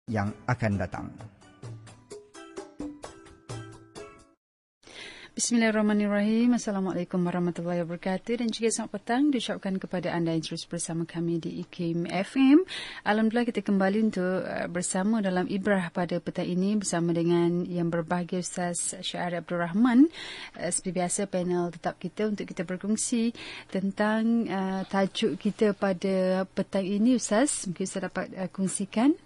yang akan datang. Bismillahirrahmanirrahim. Assalamualaikum warahmatullahi wabarakatuh. Dan juga selamat petang diucapkan kepada anda yang terus bersama kami di IKIM FM. Alhamdulillah kita kembali untuk bersama dalam Ibrah pada petang ini bersama dengan yang berbahagia Ustaz Syahari Abdul Rahman. Seperti biasa panel tetap kita untuk kita berkongsi tentang tajuk kita pada petang ini. Ustaz, mungkin Ustaz dapat kongsikan.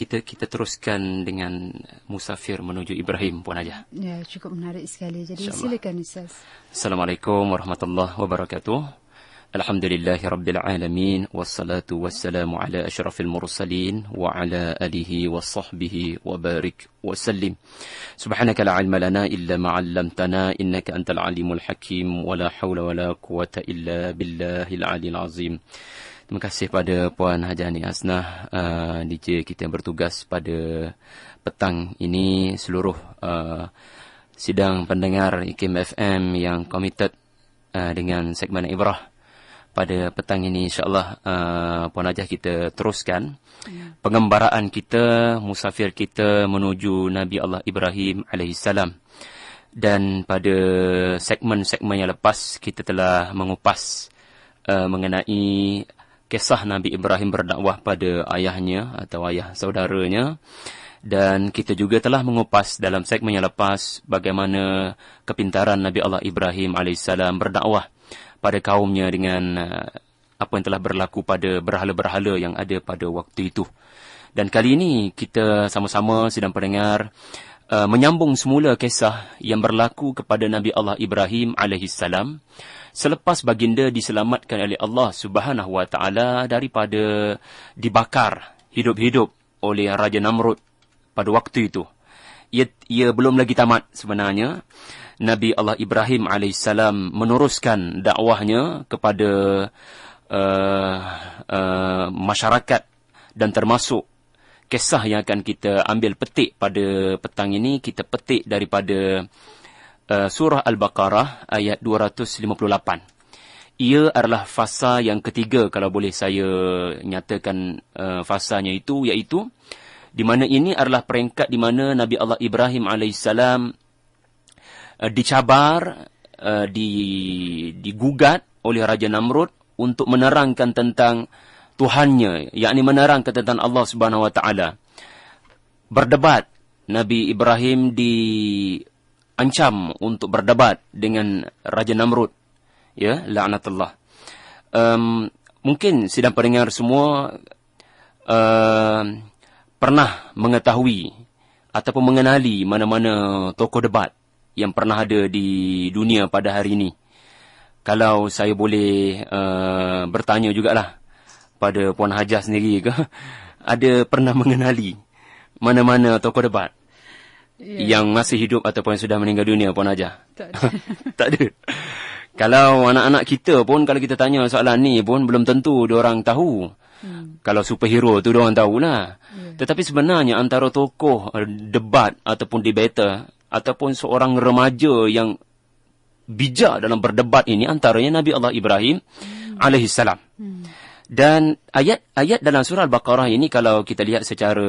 Kita teruskan dengan musafir menuju Ibrahim, Puan Hajah. Ya, cukup menarik sekali. Jadi silakan Ustaz. Assalamualaikum warahmatullahi wabarakatuh. Alhamdulillahi rabbil alamin, wassalatu wassalamu ala asyrafil mursalin wa ala alihi wa sahbihi wa barik wa sallim. Subhanaka la ilma lana illa ma 'allamtana innaka antal alimul hakim wa la hawla wa la quwwata illa billahil aliyil azim. Terima kasih pada Puan Hajah Ani Asnah, DJ kita yang bertugas pada petang ini, seluruh sidang pendengar IKIM FM yang komited dengan segmen Ibrah. Pada petang ini insyaAllah Puan Hajah kita teruskan pengembaraan kita, musafir kita menuju Nabi Allah Ibrahim alaihissalam. Dan pada segmen-segmen yang lepas kita telah mengupas mengenai kisah Nabi Ibrahim berdakwah pada ayahnya atau ayah saudaranya. Dan kita juga telah mengupas dalam segmen yang lepas bagaimana kepintaran Nabi Allah Ibrahim AS berdakwah pada kaumnya dengan apa yang telah berlaku pada berhala-berhala yang ada pada waktu itu. Dan kali ini kita sama-sama sedang pendengar menyambung semula kisah yang berlaku kepada Nabi Allah Ibrahim AS selepas baginda diselamatkan oleh Allah Subhanahu Wa Taala daripada dibakar hidup-hidup oleh Raja Namrud pada waktu itu. Ia belum lagi tamat sebenarnya. Nabi Allah Ibrahim alaihissalam meneruskan dakwahnya kepada masyarakat, dan termasuk kisah yang akan kita ambil petik pada petang ini, kita petik daripada surah Al-Baqarah ayat 258. Ia adalah fasa yang ketiga kalau boleh saya nyatakan fasanya itu, iaitu di mana ini adalah peringkat di mana Nabi Allah Ibrahim alaihissalam dicabar, digugat oleh Raja Namrud untuk menerangkan tentang Tuhannya, yakni menerangkan tentang Allah Subhanahu Wa Taala. Berdebat, Nabi Ibrahim diancam untuk berdebat dengan Raja Namrud, ya, laknatullah. Mungkin sidang pendengar semua pernah mengetahui ataupun mengenali mana-mana tokoh debat yang pernah ada di dunia pada hari ini. Kalau saya boleh bertanya jugalah pada Puan Hajah sendiri ke, ada pernah mengenali mana-mana tokoh debat yang masih hidup ataupun yang sudah meninggal dunia, Puan Hajah? Tak ada. Tak ada. Kalau anak-anak kita pun, kalau kita tanya soalan ni pun belum tentu diorang tahu. Kalau superhero tu diorang tahulah. Tetapi sebenarnya antara tokoh debat ataupun debater ataupun seorang remaja yang bijak dalam berdebat ini, antaranya Nabi Allah Ibrahim alaihissalam. Dan ayat-ayat dalam surah Al-Baqarah ini, kalau kita lihat secara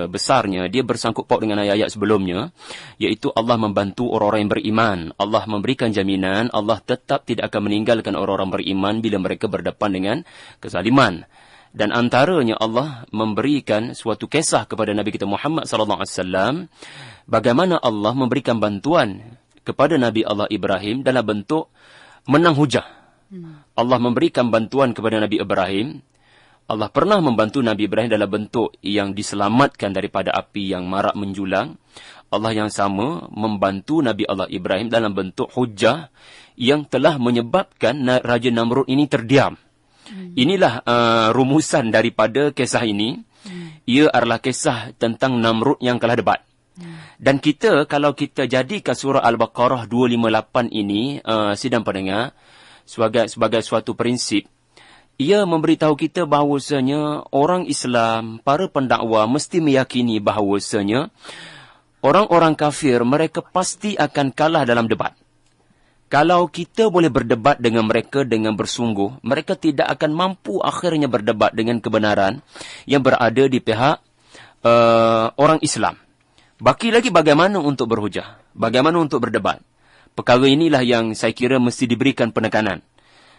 besarnya, dia bersangkut paut dengan ayat-ayat sebelumnya, iaitu Allah membantu orang-orang yang beriman. Allah memberikan jaminan, Allah tetap tidak akan meninggalkan orang-orang beriman bila mereka berdepan dengan kezaliman. Dan antaranya Allah memberikan suatu kisah kepada Nabi kita Muhammad SAW, bagaimana Allah memberikan bantuan kepada Nabi Allah Ibrahim dalam bentuk menang hujah. Allah memberikan bantuan kepada Nabi Ibrahim. Allah pernah membantu Nabi Ibrahim dalam bentuk yang diselamatkan daripada api yang marak menjulang. Allah yang sama membantu Nabi Allah Ibrahim dalam bentuk hujah yang telah menyebabkan Raja Namrud ini terdiam. Inilah rumusan daripada kisah ini. Ia adalah kisah tentang Namrud yang kalah debat. Dan kita, kalau kita jadikan surah Al-Baqarah 258 ini, sidang pendengar, sebagai suatu prinsip, ia memberitahu kita bahawasanya orang Islam, para pendakwa mesti meyakini bahawasanya orang-orang kafir mereka pasti akan kalah dalam debat. Kalau kita boleh berdebat dengan mereka dengan bersungguh, mereka tidak akan mampu akhirnya berdebat dengan kebenaran yang berada di pihak orang Islam. Baki lagi bagaimana untuk berhujah, bagaimana untuk berdebat. Perkara inilah yang saya kira mesti diberikan penekanan.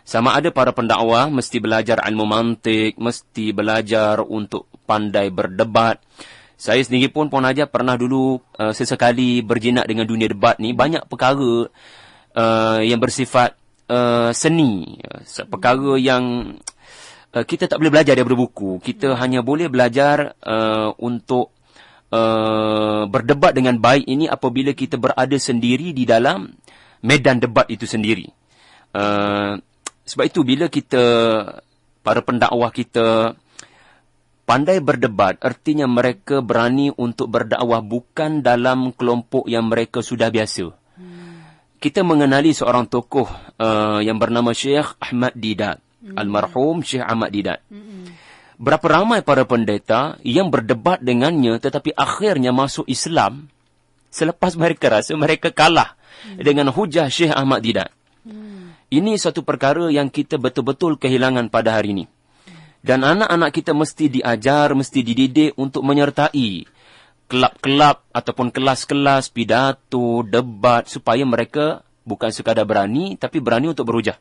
Sama ada para pendakwah mesti belajar ilmu mantik, mesti belajar untuk pandai berdebat. Saya sendiri pun Puan Hajah pernah dulu sesekali berjinak dengan dunia debat ni. Banyak perkara yang bersifat seni, perkara yang kita tak boleh belajar daripada buku. Kita hanya boleh belajar untuk berdebat dengan baik ini apabila kita berada sendiri di dalam medan debat itu sendiri. Sebab itu bila kita, para pendakwah kita pandai berdebat, artinya mereka berani untuk berdakwah bukan dalam kelompok yang mereka sudah biasa. Kita mengenali seorang tokoh yang bernama Syekh Ahmad Didat, almarhum Syekh Ahmad Didat. Berapa ramai para pendeta yang berdebat dengannya tetapi akhirnya masuk Islam selepas mereka rasa mereka kalah dengan hujah Syekh Ahmad Didat. Ini satu perkara yang kita betul-betul kehilangan pada hari ini. Dan anak-anak kita mesti diajar, mesti dididik untuk menyertai kelab-kelab ataupun kelas-kelas pidato, debat, supaya mereka bukan sekadar berani tapi berani untuk berhujah.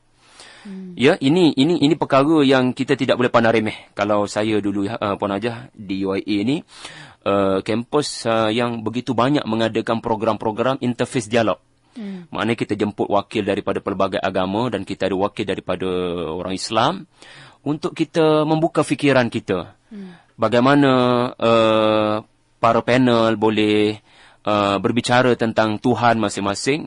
Ya, ini perkara yang kita tidak boleh pandang remeh. Kalau saya dulu Puan Hajah di UIA ni, kampus yang begitu banyak mengadakan program-program interface dialog. Maknanya kita jemput wakil daripada pelbagai agama dan kita ada wakil daripada orang Islam untuk kita membuka fikiran kita. Bagaimana para panel boleh berbicara tentang Tuhan masing-masing,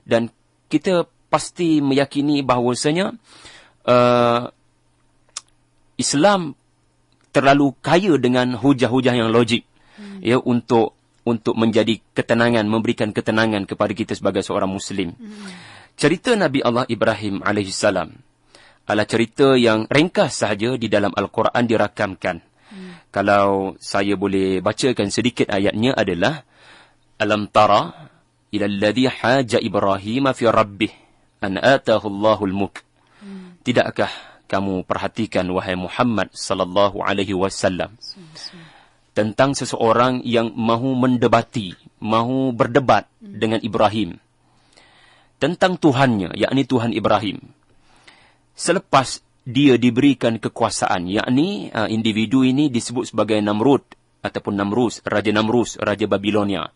dan kita pasti meyakini bahawasanya Islam terlalu kaya dengan hujah-hujah yang logik, ya, untuk menjadi ketenangan, memberikan ketenangan kepada kita sebagai seorang Muslim. Cerita Nabi Allah Ibrahim alaihissalam adalah cerita yang ringkas sahaja di dalam Al-Quran dirakamkan. Kalau saya boleh bacakan sedikit ayatnya adalah, Alam tara ila alladhi haja Ibrahim fi rabbih an atahu Allahul mulk. Tidakkah kamu perhatikan wahai Muhammad sallallahu alaihi wasallam tentang seseorang yang mahu mendebati, mahu berdebat dengan Ibrahim tentang Tuhannya, yakni Tuhan Ibrahim. Selepas dia diberikan kekuasaan, yakni individu ini disebut sebagai Namrud ataupun Namrus, Raja Babilonia.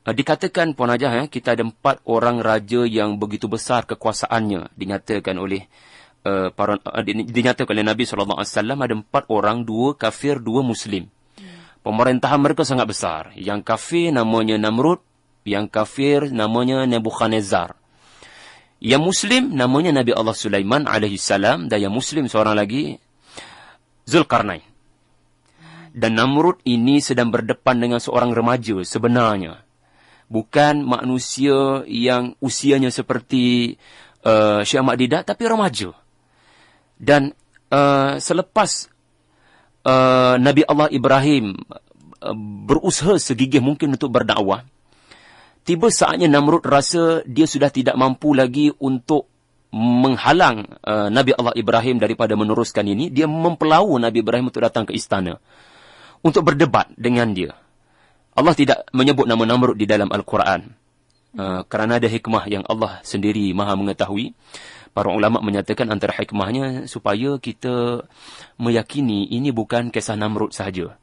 Dikatakan Puan Hajah, kita ada 4 orang raja yang begitu besar kekuasaannya. Dinyatakan oleh Nabi SAW ada 4 orang, 2 kafir, 2 Muslim. Pemerintahan mereka sangat besar. Yang kafir namanya Namrud, yang kafir namanya Nebuchadnezzar. Yang Muslim namanya Nabi Allah Sulaiman alaihissalam, dan yang Muslim seorang lagi Zulkarnain. Dan Namrud ini sedang berdepan dengan seorang remaja sebenarnya. Bukan manusia yang usianya seperti Syekh Ahmad Didat, tapi remaja. Dan selepas Nabi Allah Ibrahim berusaha segigih mungkin untuk berdakwah, tiba saatnya Namrud rasa dia sudah tidak mampu lagi untuk menghalang Nabi Allah Ibrahim daripada meneruskan ini. Dia mempelau Nabi Ibrahim untuk datang ke istana untuk berdebat dengan dia. Allah tidak menyebut nama Namrud di dalam Al-Quran kerana ada hikmah yang Allah sendiri maha mengetahui. Para ulama menyatakan antara hikmahnya supaya kita meyakini ini bukan kisah Namrud sahaja.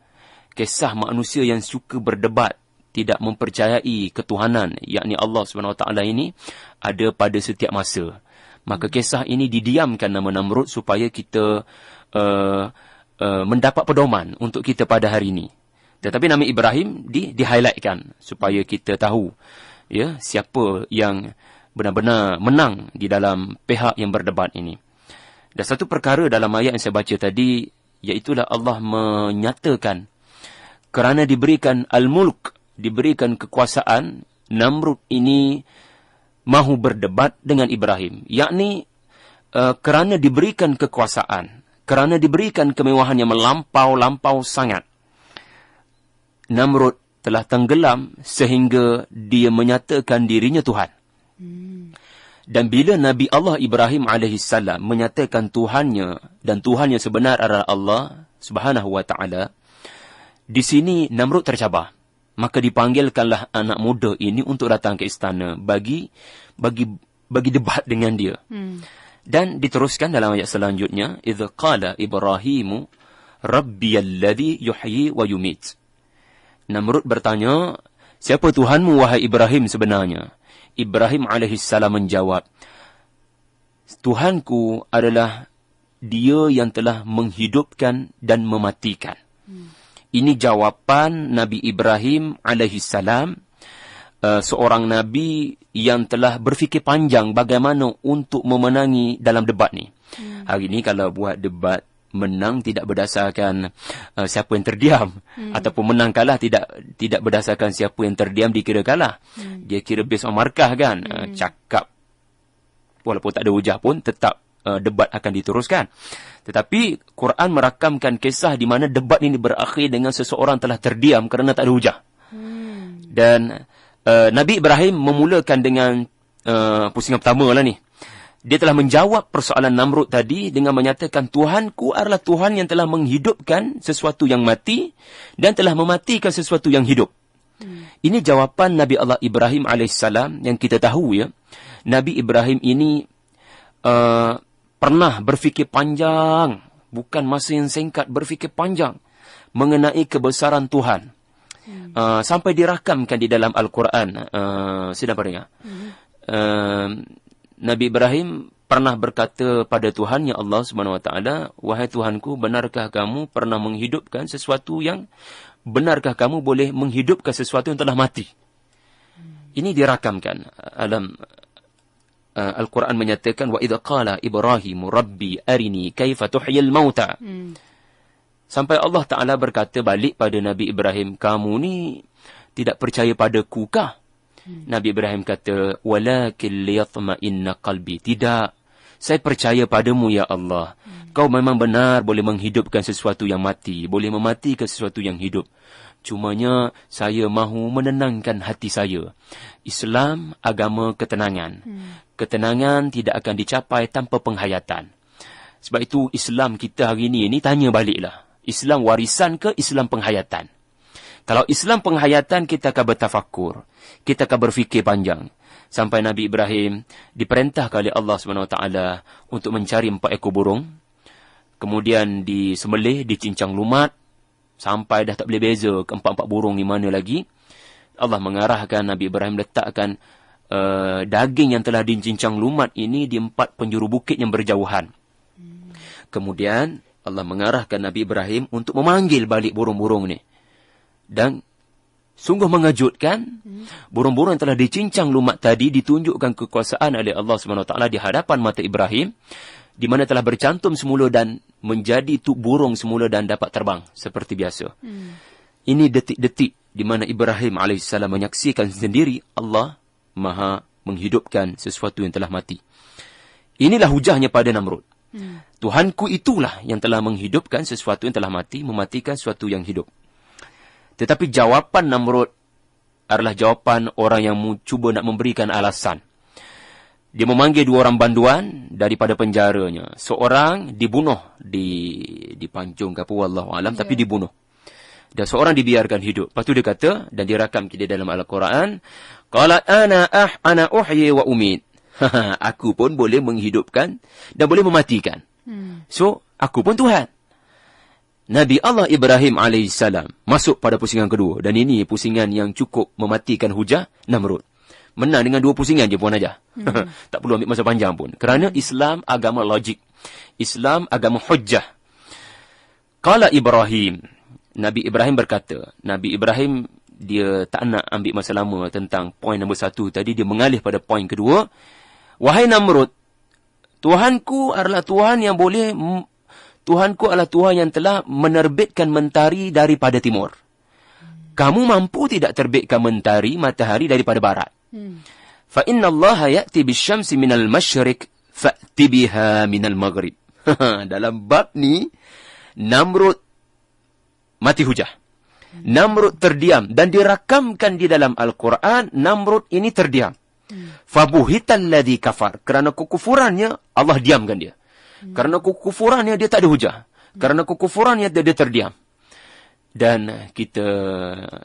Kisah manusia yang suka berdebat, tidak mempercayai ketuhanan, yakni Allah SWT ini ada pada setiap masa. Maka kisah ini didiamkan nama Namrud supaya kita mendapat pedoman untuk kita pada hari ini. Tetapi nama Ibrahim di-highlightkan supaya kita tahu, ya, siapa yang benar-benar menang di dalam pihak yang berdebat ini. Dan satu perkara dalam ayat yang saya baca tadi, iaitulah Allah menyatakan kerana diberikan al-mulk, diberikan kekuasaan, Namrud ini mahu berdebat dengan Ibrahim. Yakni kerana diberikan kekuasaan, kerana diberikan kemewahan yang melampau sangat, Namrud telah tenggelam sehingga dia menyatakan dirinya Tuhan. Dan bila Nabi Allah Ibrahim alaihissalam menyatakan Tuhannya dan Tuhan yang sebenar adalah Allah Subhanahu wa ta'ala, di sini Namrud tercabar. Maka dipanggilkanlah anak muda ini untuk datang ke istana bagi debat dengan dia. Dan diteruskan dalam ayat selanjutnya, idza qala Ibrahimu rabbiyalladzi yuhyi wa yumit. Namrud bertanya, siapa Tuhanmu wahai Ibrahim sebenarnya? Ibrahim alaihissalam menjawab, Tuhanku adalah dia yang telah menghidupkan dan mematikan. Ini jawapan Nabi Ibrahim alaihissalam, seorang Nabi yang telah berfikir panjang bagaimana untuk memenangi dalam debat ni. Hari ni kalau buat debat, menang tidak berdasarkan siapa yang terdiam, ataupun menang kalah tidak berdasarkan siapa yang terdiam dikira kalah. Dia kira based on markah kan. Cakap walaupun tak ada hujah pun tetap debat akan diteruskan. Tetapi Quran merakamkan kisah di mana debat ini berakhir dengan seseorang telah terdiam kerana tak ada hujah. Dan Nabi Ibrahim memulakan dengan pusingan pertama lah ni. Dia telah menjawab persoalan Namrud tadi dengan menyatakan Tuhanku adalah Tuhan yang telah menghidupkan sesuatu yang mati dan telah mematikan sesuatu yang hidup. Ini jawapan Nabi Allah Ibrahim alaihissalam yang kita tahu ya. Nabi Ibrahim ini pernah berfikir panjang, bukan masa yang singkat, berfikir panjang mengenai kebesaran Tuhan. Sampai dirakamkan di dalam Al-Quran. Saya dapat dengar. Nabi Ibrahim pernah berkata pada Tuhan, ya Allah Subhanahu wa taala, wahai Tuhanku, benarkah kamu pernah menghidupkan sesuatu yang benarkah kamu boleh menghidupkan sesuatu yang telah mati? Ini dirakamkan dalam Al-Quran menyatakan wa idza qala Ibrahim rabbi arini kaifa tuhyil mauta. Sampai Allah Taala berkata balik pada Nabi Ibrahim, kamu ni tidak percaya padaku kah? Nabi Ibrahim kata, walakin liyatma'inna qalbi. Tidak, saya percaya padamu ya Allah. Kau memang benar boleh menghidupkan sesuatu yang mati, boleh mematikan sesuatu yang hidup. Cumanya saya mahu menenangkan hati saya. Islam agama ketenangan. Ketenangan tidak akan dicapai tanpa penghayatan. Sebab itu Islam kita hari ini tanya baliklah. Islam warisan ke Islam penghayatan? Kalau Islam penghayatan, kita akan bertafakur. Kita akan berfikir panjang. Sampai Nabi Ibrahim diperintahkan oleh Allah SWT untuk mencari 4 ekor burung. Kemudian disembelih, dicincang lumat. Sampai dah tak boleh beza ke 4 burung ni mana lagi. Allah mengarahkan Nabi Ibrahim letakkan daging yang telah dicincang lumat ini di 4 penjuru bukit yang berjauhan. Kemudian Allah mengarahkan Nabi Ibrahim untuk memanggil balik burung-burung ni. Dan sungguh mengejutkan, burung-burung yang telah dicincang lumat tadi ditunjukkan kekuasaan oleh Allah SWT di hadapan mata Ibrahim, di mana telah bercantum semula dan menjadi burung semula dan dapat terbang seperti biasa. Ini detik-detik di mana Ibrahim AS menyaksikan sendiri Allah Maha menghidupkan sesuatu yang telah mati. Inilah hujahnya pada Namrud. Tuhanku itulah yang telah menghidupkan sesuatu yang telah mati, mematikan sesuatu yang hidup. Tetapi jawapan Namrud adalah jawapan orang yang cuba nak memberikan alasan. Dia memanggil 2 orang banduan daripada penjaranya. Seorang dibunuh, dipancung ke apa, wallahu alam, tapi dibunuh. Dan seorang dibiarkan hidup. Lepas tu dia kata, dan dirakam di dalam Al-Quran, qala ana uhyi wa umit. Aku pun boleh menghidupkan dan boleh mematikan. So, aku pun Tuhan. Nabi Allah Ibrahim alaihissalam masuk pada pusingan kedua. Dan ini pusingan yang cukup mematikan hujah Namrud. Menang dengan 2 pusingan je puan aja. Tak perlu ambil masa panjang pun. Kerana Islam agama logik. Islam agama hujjah. Qala Ibrahim. Nabi Ibrahim berkata. Nabi Ibrahim dia tak nak ambil masa lama tentang poin nombor 1 tadi. Dia mengalih pada poin kedua. Wahai Namrud, Tuhanku adalah Tuhan yang boleh... Tuhanku adalah Tuhan yang telah menerbitkan mentari daripada timur. Kamu mampu tidak terbitkan matahari daripada barat? Fa inna Allah ya'ti bisyamsi minal masyriq fa'ti biha minal maghrib. Dalam bab ni Namrud mati hujah. Namrud terdiam dan dirakamkan di dalam Al-Quran. Namrud ini terdiam. Fabuhital ladzi kafar. Kerana kekufurannya, Allah diamkan dia. Kerana kekufurannya, dia tak ada hujah. Kerana kekufurannya, dia terdiam. Dan kita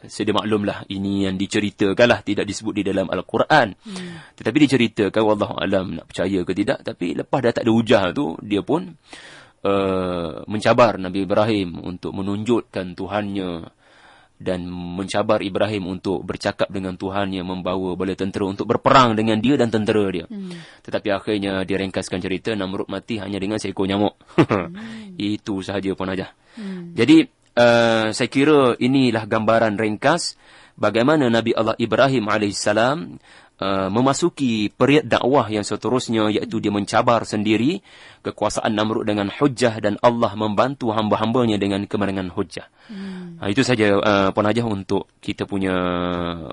sedia maklumlah, ini yang diceritakanlah, tidak disebut di dalam Al-Quran. Tetapi diceritakan, wallahu alam nak percaya ke tidak. Tapi lepas dah tak ada hujah tu, dia pun mencabar Nabi Ibrahim untuk menunjukkan Tuhannya, dan mencabar Ibrahim untuk bercakap dengan Tuhannya, membawa bala tentera untuk berperang dengan dia dan tentera dia. Tetapi akhirnya diringkaskan cerita, Namrud mati hanya dengan seekor nyamuk. Itu sahaja pun aja. Jadi saya kira inilah gambaran ringkas bagaimana Nabi Allah Ibrahim AS memasuki period dakwah yang seterusnya, iaitu dia mencabar sendiri kekuasaan Namrud dengan hujah, dan Allah membantu hamba-hambanya dengan kemenangan hujah. Itu saja Puan Hajah untuk kita punya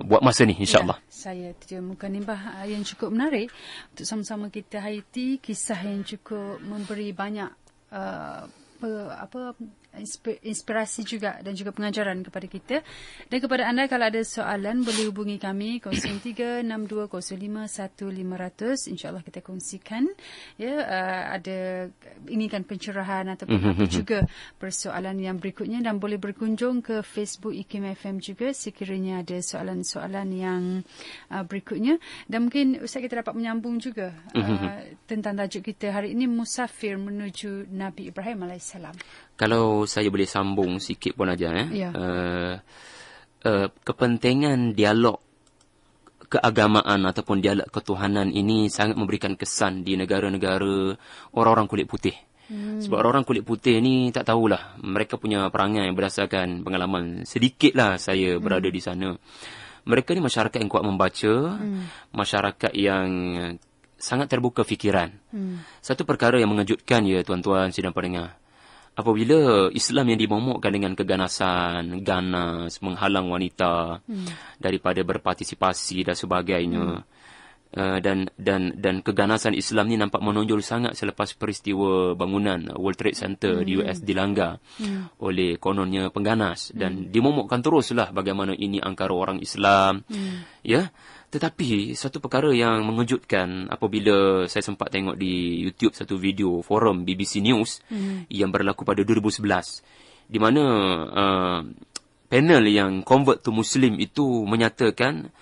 buat masa ni, insyaAllah. Saya temukan nimbah yang cukup menarik untuk sama-sama kita hayati, kisah yang cukup memberi banyak inspirasi juga dan juga pengajaran kepada kita. Dan kepada anda, kalau ada soalan boleh hubungi kami 0362051500. InsyaAllah kita kongsikan ada inginkan pencerahan ataupun apa juga persoalan yang berikutnya, dan boleh berkunjung ke Facebook IKIM FM juga sekiranya ada soalan-soalan yang berikutnya. Dan mungkin Ustaz kita dapat menyambung juga tentang tajuk kita hari ini, musafir menuju Nabi Ibrahim AS. Kalau saya boleh sambung sikit pun aja, kepentingan dialog keagamaan ataupun dialog ketuhanan ini sangat memberikan kesan di negara-negara orang-orang kulit putih. Sebab orang-orang kulit putih ni tak tahulah, mereka punya perangai berdasarkan pengalaman sedikitlah saya berada di sana. Mereka ni masyarakat yang kuat membaca, masyarakat yang sangat terbuka fikiran. Satu perkara yang mengejutkan tuan-tuan sidang pendengar, apabila Islam yang dimomokkan dengan keganasan, ganas, menghalang wanita daripada berpartisipasi dan sebagainya, dan keganasan Islam ni nampak menonjol sangat selepas peristiwa bangunan World Trade Center di US dilanggar oleh kononnya pengganas, dan dimomokkan teruslah bagaimana ini angkara orang Islam. Tetapi satu perkara yang mengejutkan apabila saya sempat tengok di YouTube satu video forum BBC News yang berlaku pada 2011, di mana panel yang convert to Muslim itu menyatakan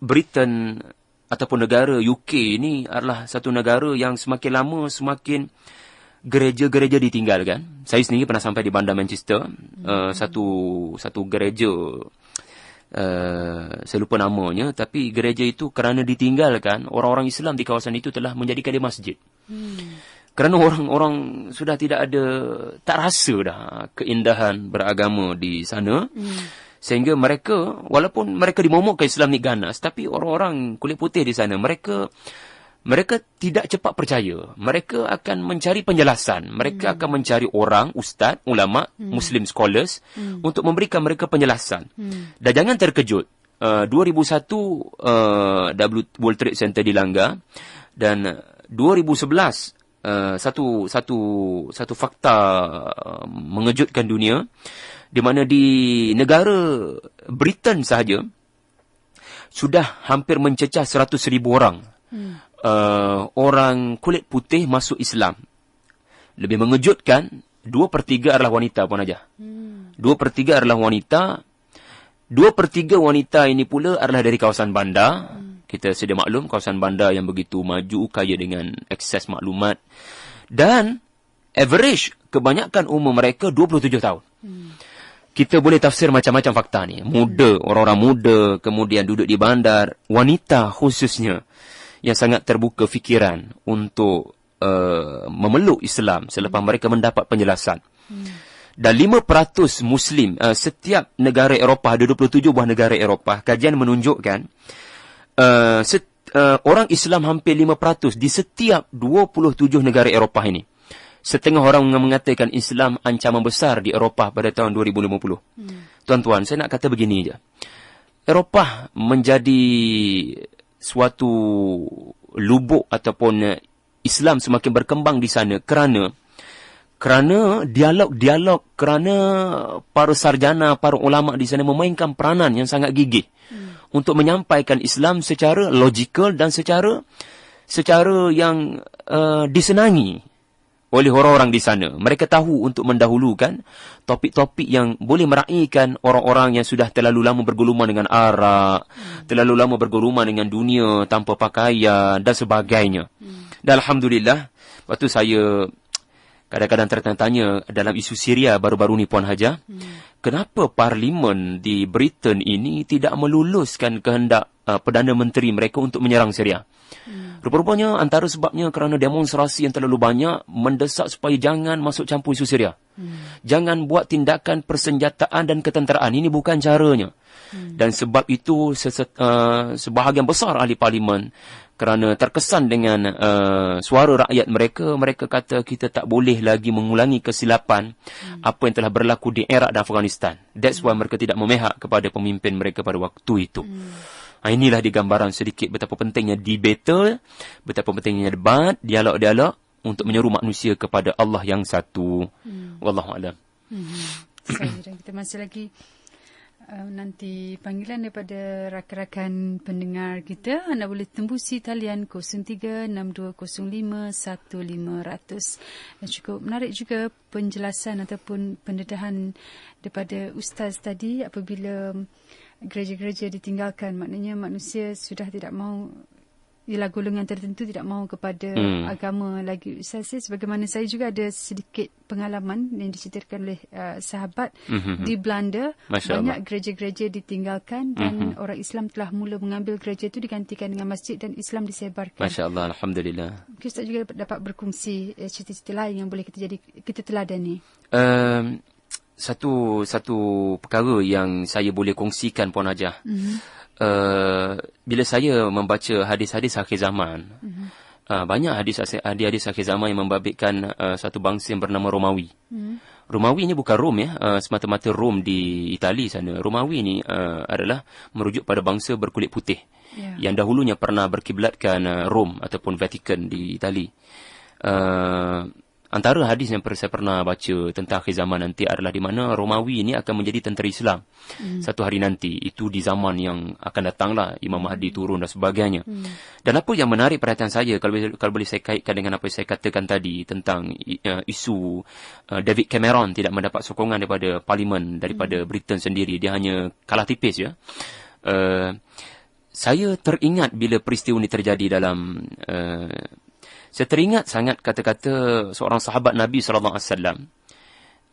Britain ataupun negara UK ini adalah satu negara yang semakin lama semakin gereja-gereja ditinggalkan. Saya sendiri pernah sampai di bandar Manchester, satu gereja, saya lupa namanya, tapi gereja itu kerana ditinggalkan, orang-orang Islam di kawasan itu telah menjadikan dia masjid. Kerana orang-orang sudah tak rasa dah keindahan beragama di sana. Sehingga mereka, walaupun mereka dimomokkan Islam ni ganas, tapi orang-orang kulit putih di sana, mereka tidak cepat percaya. Mereka akan mencari penjelasan. Mereka akan mencari orang, ustaz, ulama, Muslim scholars untuk memberikan mereka penjelasan. Dan jangan terkejut, 2001 World Trade Center dilanggar, dan 2011 satu fakta mengejutkan dunia, di mana di negara Britain sahaja sudah hampir mencecah 100,000 orang. Orang kulit putih masuk Islam. Lebih mengejutkan, 2/3 adalah wanita pun aja. 2/3 adalah wanita. 2/3 wanita ini pula adalah dari kawasan bandar. Kita sedia maklum, kawasan bandar yang begitu maju, kaya dengan akses maklumat. Dan average, kebanyakan umur mereka 27 tahun. Kita boleh tafsir macam-macam fakta ni. Muda, orang-orang muda, kemudian duduk di bandar, wanita khususnya, yang sangat terbuka fikiran untuk memeluk Islam selepas mereka mendapat penjelasan. Dan 5% Muslim, setiap negara Eropah, ada 27 buah negara Eropah, kajian menunjukkan orang Islam hampir 5% di setiap 27 negara Eropah ini. Setengah orang mengatakan Islam ancaman besar di Eropah pada tahun 2050. Tuan-tuan, saya nak kata begini je. Eropah menjadi suatu lubuk ataupun Islam semakin berkembang di sana kerana dialog-dialog, kerana para sarjana, para ulama di sana memainkan peranan yang sangat gigih untuk menyampaikan Islam secara logikal dan secara yang disenangi oleh orang-orang di sana. Mereka tahu untuk mendahulukan topik-topik yang boleh meraihkan orang-orang yang sudah terlalu lama berguluman dengan arak, terlalu lama berguluman dengan dunia tanpa pakaian dan sebagainya. Dan Alhamdulillah, waktu saya kadang-kadang tertanya dalam isu Syria baru-baru ni Puan Haja, kenapa Parlimen di Britain ini tidak meluluskan kehendak Perdana Menteri mereka untuk menyerang Syria? Rupa-rupanya antara sebabnya kerana demonstrasi yang terlalu banyak mendesak supaya jangan masuk campur isu Syria. Jangan buat tindakan persenjataan dan ketenteraan. Ini bukan caranya. Dan sebab itu sebahagian besar ahli parlimen kerana terkesan dengan suara rakyat mereka kata kita tak boleh lagi mengulangi kesilapan apa yang telah berlaku di Iraq dan Afghanistan. That's why mereka tidak memihak kepada pemimpin mereka pada waktu itu. Inilah digambaran sedikit betapa pentingnya debate, betapa pentingnya debat, dialog-dialog untuk menyeru manusia kepada Allah yang satu. Wallahualam. Dan kita masih lagi nanti panggilan daripada rakan-rakan pendengar kita. Anda boleh tembusi talian 0362051500. Dan cukup menarik juga penjelasan ataupun pendedahan daripada Ustaz tadi apabila gereja-gereja ditinggalkan, maknanya manusia sudah tidak mahu, ialah golongan tertentu tidak mahu kepada agama lagi. Sebagaimana saya juga ada sedikit pengalaman yang diceritakan oleh sahabat di Belanda, banyak gereja-gereja ditinggalkan dan orang Islam telah mula mengambil gereja itu digantikan dengan masjid dan Islam disebarkan. Masya Allah, Alhamdulillah. Mungkin Ustaz juga dapat berkongsi cerita-cerita lain yang boleh kita teladani. Satu perkara yang saya boleh kongsikan Puan Hajah. Bila saya membaca hadis-hadis akhir zaman, banyak hadis akhir zaman yang membabitkan satu bangsa yang bernama Romawi. Romawi ini bukan Rom semata-mata Rom di Itali sana. Romawi ini adalah merujuk pada bangsa berkulit putih yang dahulunya pernah berkiblatkan Rom ataupun Vatikan di Itali. Antara hadis yang saya pernah baca tentang akhir zaman nanti adalah di mana Romawi ini akan menjadi tentera Islam satu hari nanti. Itu di zaman yang akan datanglah, Imam Mahdi turun dan sebagainya. Dan apa yang menarik perhatian saya, kalau boleh saya kaitkan dengan apa yang saya katakan tadi tentang isu David Cameron tidak mendapat sokongan daripada Parlimen, daripada Britain sendiri. Dia hanya kalah tipis ya. Saya teringat bila peristiwa ini terjadi dalam... saya teringat sangat kata-kata seorang sahabat Nabi SAW.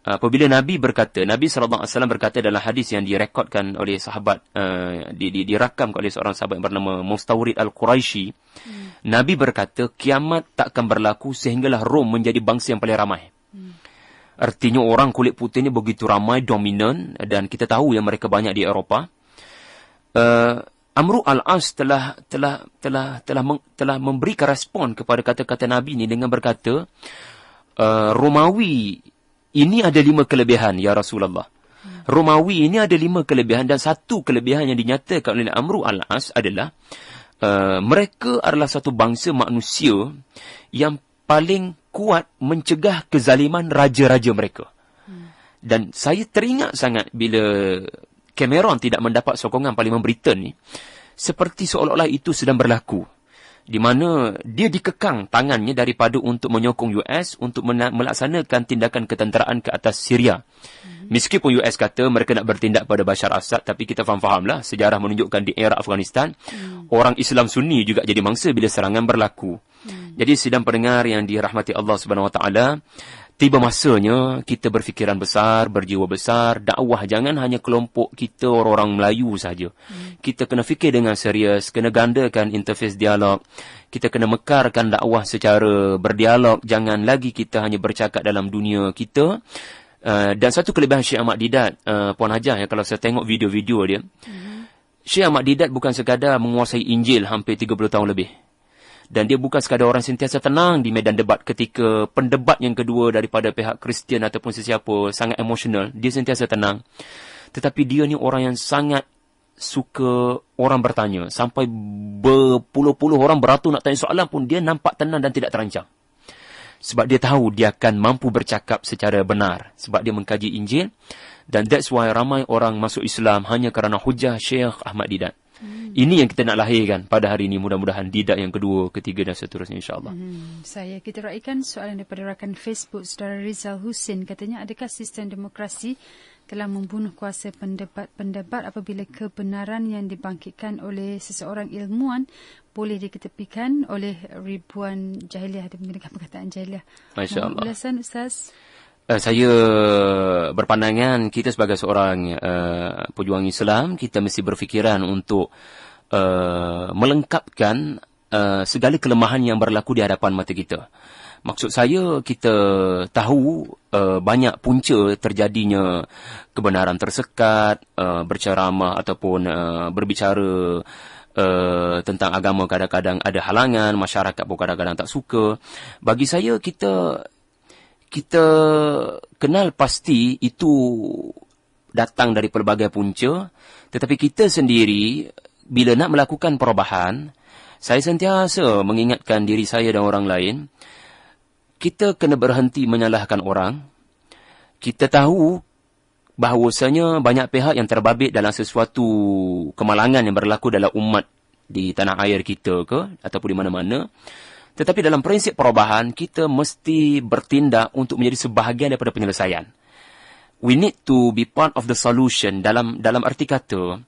Apabila Nabi SAW berkata dalam hadis yang direkodkan oleh sahabat, dirakam oleh seorang sahabat yang bernama Mustawrid Al-Quraisy. Nabi berkata, kiamat takkan berlaku sehinggalah Rom menjadi bangsa yang paling ramai. Artinya orang kulit putih ini begitu ramai, dominan, dan kita tahu yang mereka banyak di Eropah. Amru al-As telah memberikan respon kepada kata-kata Nabi ini dengan berkata, Romawi ini ada 5 kelebihan ya Rasulullah. Romawi ini ada 5 kelebihan, dan satu kelebihan yang dinyatakan oleh Amru al-As adalah mereka adalah satu bangsa manusia yang paling kuat mencegah kezaliman raja-raja mereka. Dan saya teringat sangat bila Cameron tidak mendapat sokongan Parlimen Britain ni, seperti seolah-olah itu sedang berlaku, di mana dia dikekang tangannya daripada untuk menyokong US untuk melaksanakan tindakan ketenteraan ke atas Syria. Meskipun US kata mereka nak bertindak pada Bashar Assad, tapi kita faham-fahamlah sejarah menunjukkan di era Afghanistan, orang Islam Sunni juga jadi mangsa bila serangan berlaku. Jadi sidang pendengar yang dirahmati Allah Subhanahu Wa Taala, tiba masanya kita berfikiran besar, berjiwa besar. Dakwah jangan hanya kelompok kita orang-orang Melayu saja. Kita kena fikir dengan serius, kena gandakan interface dialog. Kita kena mekarkan dakwah secara berdialog. Jangan lagi kita hanya bercakap dalam dunia kita. Dan satu kelebihan Syekh Ahmad Didat, Puan Hajah, kalau saya tengok video-video dia, Syekh Ahmad Didat bukan sekadar menguasai Injil hampir 30 tahun lebih. Dan dia bukan sekadar orang sentiasa tenang di medan debat ketika pendebat yang kedua daripada pihak Kristian ataupun sesiapa sangat emosional. Dia sentiasa tenang. Tetapi dia ni orang yang sangat suka orang bertanya. Sampai berpuluh-puluh orang beratur nak tanya soalan pun dia nampak tenang dan tidak terancam. Sebab dia tahu dia akan mampu bercakap secara benar. Sebab dia mengkaji Injil. Dan that's why ramai orang masuk Islam hanya kerana hujah Syekh Ahmad Didat. Ini yang kita nak lahirkan pada hari ini. Mudah-mudahan didak yang kedua, ketiga dan seterusnya, insyaAllah. Kita raikan soalan daripada rakan Facebook Saudara Rizal Husin. Katanya, adakah sistem demokrasi telah membunuh kuasa pendapat apabila kebenaran yang dibangkitkan oleh seseorang ilmuwan boleh diketepikan oleh ribuan jahiliah, atau menggunakan perkataan jahiliah? Masya Allah. Ulasan Ustaz. Saya berpandangan kita sebagai seorang pejuang Islam, kita mesti berfikiran untuk melengkapkan segala kelemahan yang berlaku di hadapan mata kita. Maksud saya, kita tahu banyak punca terjadinya kebenaran tersekat, berceramah ataupun berbicara tentang agama kadang-kadang ada halangan, masyarakat pun kadang-kadang tak suka. Bagi saya, kita kenal pasti itu datang dari pelbagai punca, tetapi kita sendiri bila nak melakukan perubahan, saya sentiasa mengingatkan diri saya dan orang lain, kita kena berhenti menyalahkan orang. Kita tahu bahawasanya banyak pihak yang terbabit dalam sesuatu kemalangan yang berlaku dalam umat di tanah air kita ke ataupun di mana-mana. Tetapi dalam prinsip perubahan, kita mesti bertindak untuk menjadi sebahagian daripada penyelesaian. We need to be part of the solution. Dalam arti kata,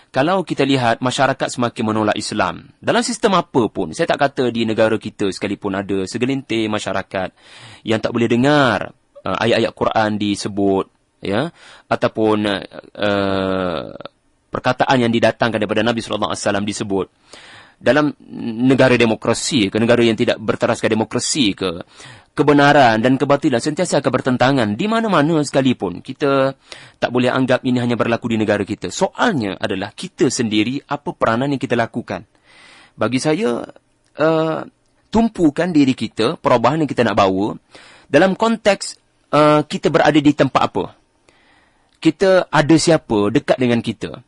kalau kita lihat masyarakat semakin menolak Islam, dalam sistem apa pun, saya tak kata di negara kita sekalipun ada segelintir masyarakat yang tak boleh dengar ayat-ayat Quran disebut, ya, ataupun perkataan yang didatangkan daripada Nabi SAW disebut. Dalam negara demokrasi ke negara yang tidak berteraskan demokrasi ke, kebenaran dan kebatilan sentiasa akan bertentangan di mana-mana sekalipun. Kita tak boleh anggap ini hanya berlaku di negara kita. Soalnya adalah kita sendiri, apa peranan yang kita lakukan. Bagi saya, tumpukan diri kita, perubahan yang kita nak bawa dalam konteks kita berada di tempat apa. Kita ada siapa dekat dengan kita.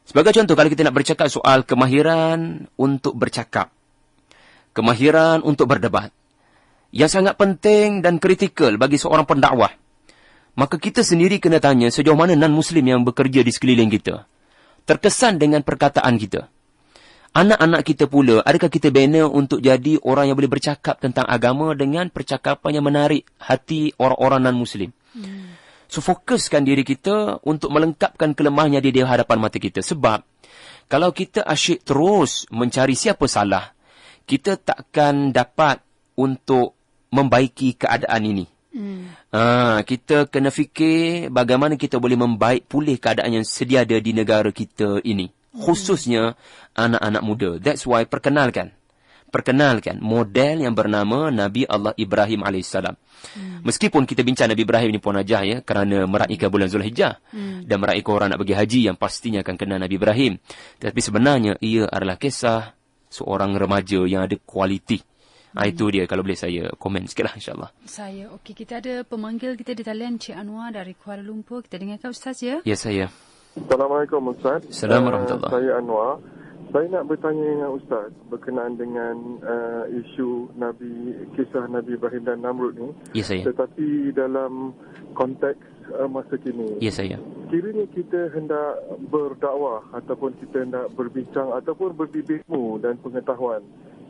Sebagai contoh, kalau kita nak bercakap soal kemahiran untuk bercakap, kemahiran untuk berdebat, yang sangat penting dan kritikal bagi seorang pendakwah, maka kita sendiri kena tanya sejauh mana non-Muslim yang bekerja di sekeliling kita terkesan dengan perkataan kita. Anak-anak kita pula, adakah kita bina untuk jadi orang yang boleh bercakap tentang agama dengan percakapan yang menarik hati orang-orang non-Muslim? So, fokuskan diri kita untuk melengkapkan kelemahannya di hadapan mata kita. Sebab, kalau kita asyik terus mencari siapa salah, kita takkan dapat untuk membaiki keadaan ini. Kita kena fikir bagaimana kita boleh membaik pulih keadaan yang sedia ada di negara kita ini. Khususnya anak-anak muda. That's why perkenalkan model yang bernama Nabi Allah Ibrahim AS. Meskipun kita bincang Nabi Ibrahim ni puan Najah, ya, kerana meraihkan bulan Zulhijjah dan meraihkan orang nak pergi haji yang pastinya akan kenal Nabi Ibrahim. Tetapi sebenarnya ia adalah kisah seorang remaja yang ada kualiti. Itu dia, kalau boleh saya komen sikitlah, insyaAllah. Okey, kita ada pemanggil kita di talian, Cik Anwar dari Kuala Lumpur. Kita dengarkan Ustaz, ya? Ya, saya. Assalamualaikum Ustaz. Assalamualaikum. Saya Anwar. Saya nak bertanya dengan Ustaz berkenaan dengan isu kisah Nabi Ibrahim dan Namrud ni. Ya, saya. Tetapi dalam konteks masa kini. Ya, saya. Kiranya kita hendak berdakwah ataupun kita hendak berbincang ataupun berbibir ilmu dan pengetahuan.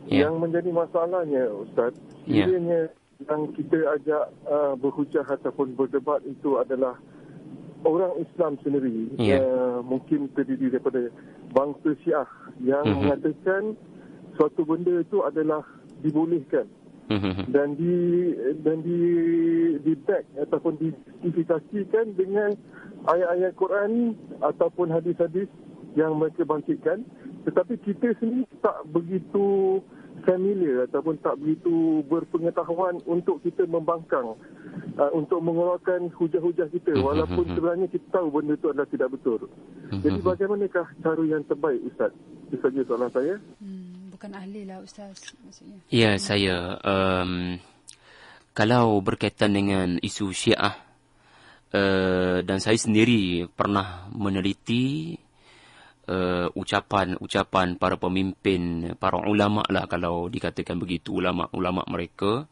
Yang menjadi masalahnya Ustaz, kiranya yang kita ajak berhujah ataupun berdebat itu adalah orang Islam sendiri, mungkin terdiri daripada bangsa Syiah yang mengatakan suatu benda itu adalah dibolehkan dan di back ataupun dijustifikasikan dengan ayat-ayat Quran ataupun hadis-hadis yang mereka bangkitkan, tetapi kita sendiri tak begitu familiar ataupun tak begitu berpengetahuan untuk kita membangkang, untuk mengeluarkan hujah-hujah kita, walaupun sebenarnya kita tahu benda itu adalah tidak betul. Jadi bagaimanakah cara yang terbaik, Ustaz? Itu saja soalan saya. Bukan ahli lah Ustaz maksudnya. Ya, saya kalau berkaitan dengan isu Syiah, dan saya sendiri pernah meneliti ucapan para pemimpin, para ulama lah kalau dikatakan begitu, ulama mereka.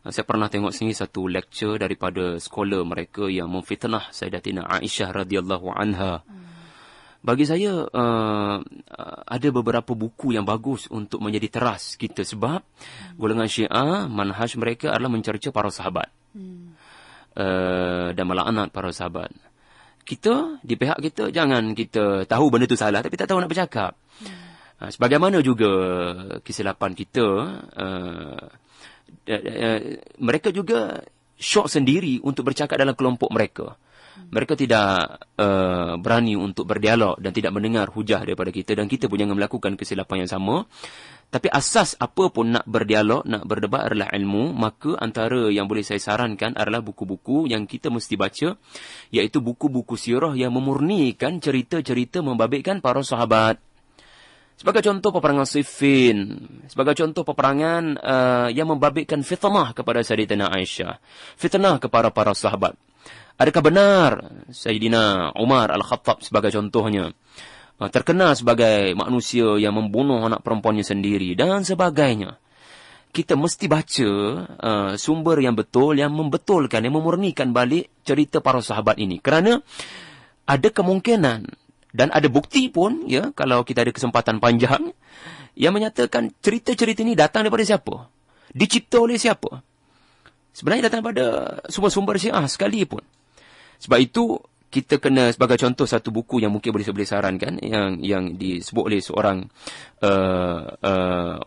Saya pernah tengok sini satu lecture daripada scholar mereka yang memfitnah Sayyidatina Aisyah radhiyallahu anha. bagi saya ada beberapa buku yang bagus untuk menjadi teras kita, sebab golongan Syiah, manhaj mereka adalah mencerca para sahabat dan melaknat para sahabat. Kita, di pihak kita, jangan kita tahu benda tu salah tapi tak tahu nak bercakap. Sebagaimana juga kesilapan kita, mereka juga syok sendiri untuk bercakap dalam kelompok mereka. Mereka tidak berani untuk berdialog dan tidak mendengar hujah daripada kita, dan kita pun jangan melakukan kesilapan yang sama. Tapi asas apa pun nak berdialog, nak berdebat adalah ilmu. Maka antara yang boleh saya sarankan adalah buku-buku yang kita mesti baca, iaitu buku-buku sirah yang memurnikan cerita-cerita membabitkan para sahabat. Sebagai contoh peperangan Siffin, sebagai contoh peperangan yang membabitkan fitnah kepada Sayyidatina Aisyah, fitnah kepada para sahabat. Adakah benar Sayyidina Umar Al-Khattab sebagai contohnya terkenal sebagai manusia yang membunuh anak perempuannya sendiri dan sebagainya? Kita mesti baca sumber yang betul, yang membetulkan, yang memurnikan balik cerita para sahabat ini. Kerana ada kemungkinan dan ada bukti pun, ya, kalau kita ada kesempatan panjang, yang menyatakan cerita-cerita ini datang daripada siapa? Dicipta oleh siapa? Sebenarnya datang daripada sumber-sumber Syiah sekalipun. Sebab itu, kita kena sebagai contoh satu buku yang mungkin boleh sarankan, yang disebut oleh seorang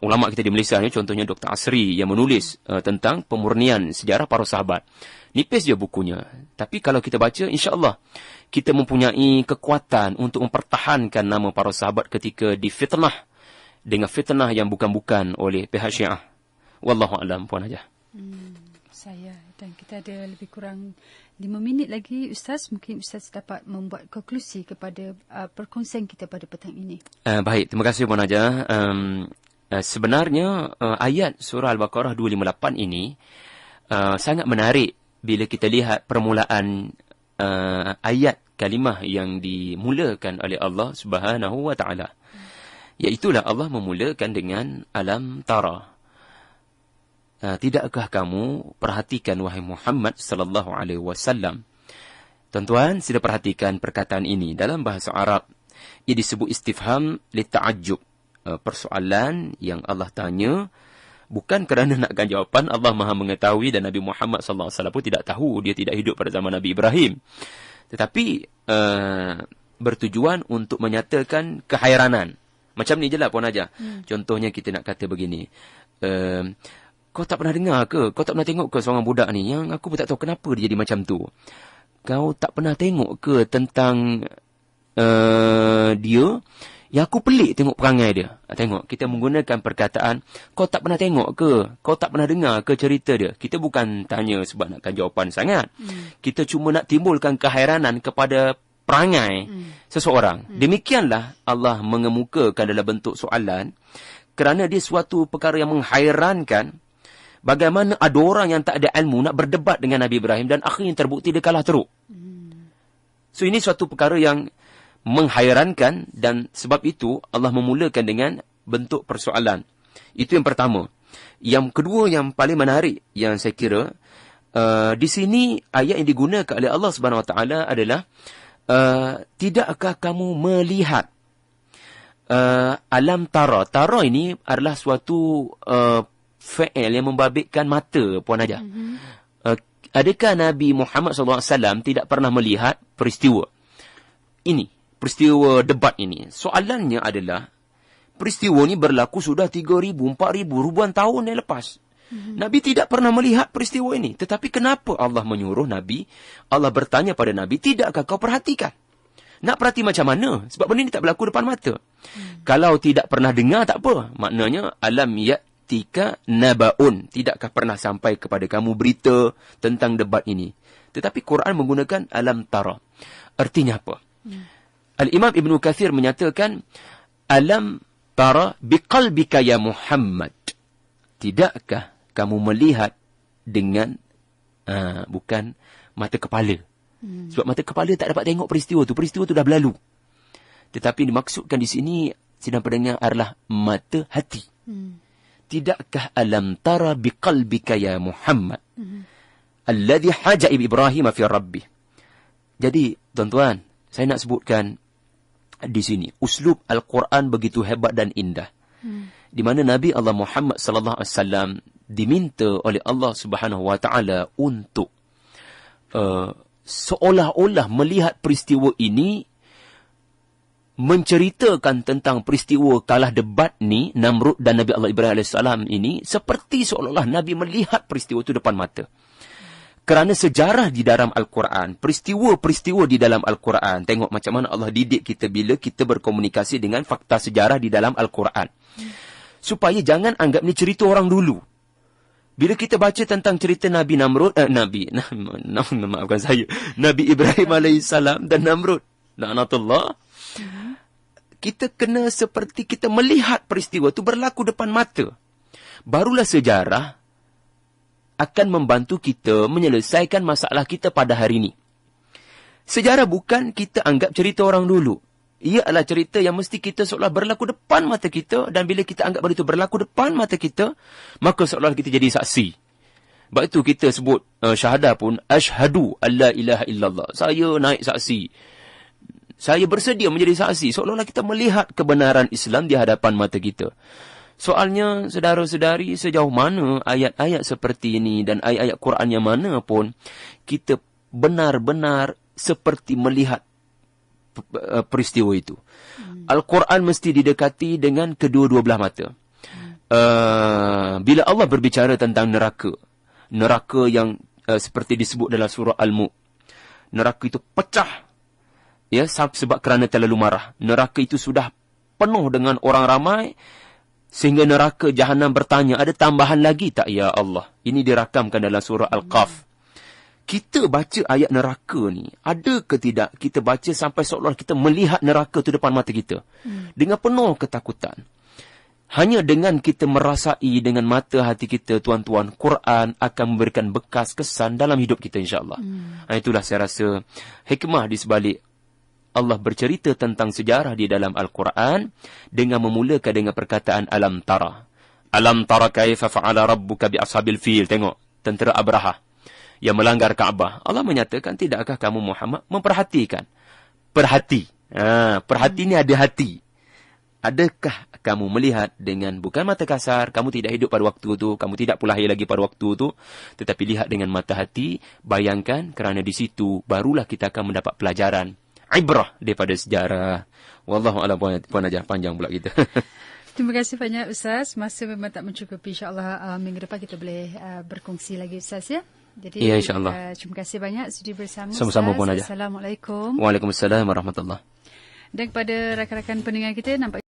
ulama kita di Malaysia, contohnya Dr. Asri, yang menulis tentang pemurnian sejarah para sahabat. Nipis je bukunya. Tapi kalau kita baca, insya-Allah kita mempunyai kekuatan untuk mempertahankan nama para sahabat ketika difitnah dengan fitnah yang bukan-bukan oleh pihak Syiah. Wallahu a'lam, Puan Hajah. Saya dan kita ada lebih kurang 5 minit lagi, Ustaz. Mungkin Ustaz dapat membuat konklusi kepada perkongsian kita pada petang ini. Baik, terima kasih Puan Hajah. Sebenarnya ayat surah Al-Baqarah 258 ini sangat menarik bila kita lihat permulaan ayat kalimah yang dimulakan oleh Allah Subhanahu wa taala. Iaitulah Allah memulakan dengan alam tara. Tidakkah kamu perhatikan wahai Muhammad sallallahu alaihi wasallam? Tuan-tuan, sila perhatikan perkataan ini dalam bahasa Arab. Ia disebut istifham lita'ajjub. Persoalan yang Allah tanya bukan kerana nakkan jawapan. Allah Maha mengetahui dan Nabi Muhammad sallallahu alaihi wasallam pun tidak tahu, dia tidak hidup pada zaman Nabi Ibrahim. Tetapi bertujuan untuk menyatakan kehairanan. Macam ni je lah Puan Hajah. Contohnya kita nak kata begini. Kau tak pernah dengar ke? Kau tak pernah tengok ke seorang budak ni? Yang aku pun tak tahu kenapa dia jadi macam tu. Kau tak pernah tengok ke tentang dia? Yang aku pelik tengok perangai dia. Tengok, kita menggunakan perkataan, kau tak pernah tengok ke? Kau tak pernah dengar ke cerita dia? Kita bukan tanya sebab nakkan jawapan sangat. Kita cuma nak timbulkan kehairanan kepada perangai seseorang. Demikianlah Allah mengemukakan dalam bentuk soalan. Kerana dia suatu perkara yang menghairankan. Bagaimana ada orang yang tak ada ilmu nak berdebat dengan Nabi Ibrahim dan akhirnya terbukti dia kalah teruk. So ini suatu perkara yang menghairankan dan sebab itu Allah memulakan dengan bentuk persoalan. Itu yang pertama. Yang kedua yang paling menarik yang saya kira di sini ayat yang digunakan oleh Allah Subhanahu Wa Taala adalah tidakkah kamu melihat alam tara. Tara ini adalah suatu fi'il yang membabitkan mata, Puan Hajah. Adakah Nabi Muhammad SAW tidak pernah melihat peristiwa ini, peristiwa debat ini? Soalannya adalah, peristiwa ini berlaku sudah 3,000, 4,000, ribuan tahun yang lepas. Nabi tidak pernah melihat peristiwa ini. Tetapi kenapa Allah menyuruh Nabi, Allah bertanya pada Nabi, tidakkah kau perhatikan? Nak perhati macam mana? Sebab benda ini tak berlaku depan mata. Kalau tidak pernah dengar, tak apa. Maknanya, alam ya'tika naba'un. Tidakkah pernah sampai kepada kamu berita tentang debat ini? Tetapi Quran menggunakan alam tara. Artinya apa? Al-Imam Ibn Kathir menyatakan, alam tara biqalbika ya Muhammad. Tidakkah kamu melihat dengan, bukan mata kepala. Sebab mata kepala tak dapat tengok peristiwa tu. Peristiwa tu dah berlalu. Tetapi dimaksudkan di sini, sidang pendengar, adalah mata hati. Tidakkah alam tara biqalbika ya Muhammad alladhi haja Ibrahim fi rabbih. Jadi tuan-tuan, saya nak sebutkan di sini. Uslub Al-Quran begitu hebat dan indah. Di mana Nabi Allah Muhammad sallallahu alaihi wasallam diminta oleh Allah Subhanahu wa taala untuk seolah-olah melihat peristiwa ini, menceritakan tentang peristiwa kalah debat ni, Namrud dan Nabi Allah Ibrahim AS ini, seperti seolah-olah Nabi melihat peristiwa itu depan mata. Kerana sejarah di dalam Al-Quran, peristiwa-peristiwa di dalam Al-Quran, tengok macam mana Allah didik kita bila kita berkomunikasi dengan fakta sejarah di dalam Al-Quran. Supaya jangan anggap ni cerita orang dulu. Bila kita baca tentang cerita Nabi Namrud, maafkan saya, Nabi Ibrahim AS dan Namrud, laknatullah, kita kena seperti kita melihat peristiwa itu berlaku depan mata. Barulah sejarah akan membantu kita menyelesaikan masalah kita pada hari ini. Sejarah bukan kita anggap cerita orang dulu. Ia adalah cerita yang mesti kita seolah berlaku depan mata kita, dan bila kita anggap benda itu berlaku depan mata kita, maka seolah kita jadi saksi. Sebab itu kita sebut syahadah pun, asyhadu alla ilaha illallah. Saya naik saksi. Saya bersedia menjadi saksi. Seolah-olah kita melihat kebenaran Islam di hadapan mata kita. Soalnya, saudara-saudari, sejauh mana ayat-ayat seperti ini dan ayat-ayat Quran yang mana pun, kita benar-benar seperti melihat peristiwa itu. Al-Quran mesti didekati dengan kedua-dua belah mata. Bila Allah berbicara tentang neraka, neraka yang seperti disebut dalam surah Al-Mulk, neraka itu pecah, ya, sebab kerana terlalu marah. Neraka itu sudah penuh dengan orang ramai, sehingga neraka Jahannam bertanya, ada tambahan lagi tak ya Allah? Ini dirakamkan dalam surah Al-Qaf. Kita baca ayat neraka ni, ada ke tidak kita baca sampai seolah kita melihat neraka tu depan mata kita? Dengan penuh ketakutan. Hanya dengan kita merasai dengan mata hati kita, tuan-tuan, Quran akan memberikan bekas kesan dalam hidup kita, insyaAllah. Itulah saya rasa hikmah di sebalik Allah bercerita tentang sejarah di dalam Al-Quran dengan memulakan dengan perkataan alam tara. Alam tara kaifa fa'ala rabbuka bi ashabil fil. Tengok, tentera Abraha yang melanggar Kaabah. Allah menyatakan, tidakkah kamu Muhammad memperhatikan? Perhati. Perhati ni ada hati. Adakah kamu melihat dengan bukan mata kasar, kamu tidak hidup pada waktu itu, kamu tidak pula lahir lagi pada waktu itu, tetapi lihat dengan mata hati, bayangkan, kerana di situ barulah kita akan mendapat pelajaran, ibrah daripada sejarah. Wallahu a'lam. Puan aja panjang pula kita. Terima kasih banyak Ustaz. Masa memang tak mencukupi. InsyaAllah minggu depan kita boleh berkongsi lagi Ustaz, ya. Jadi ya, insyaAllah. Terima kasih banyak sudi bersama. Sama-sama Puan aja. Assalamualaikum. Waalaikumsalam warahmatullahi. Dan kepada rakan-rakan pendengar kita, nampak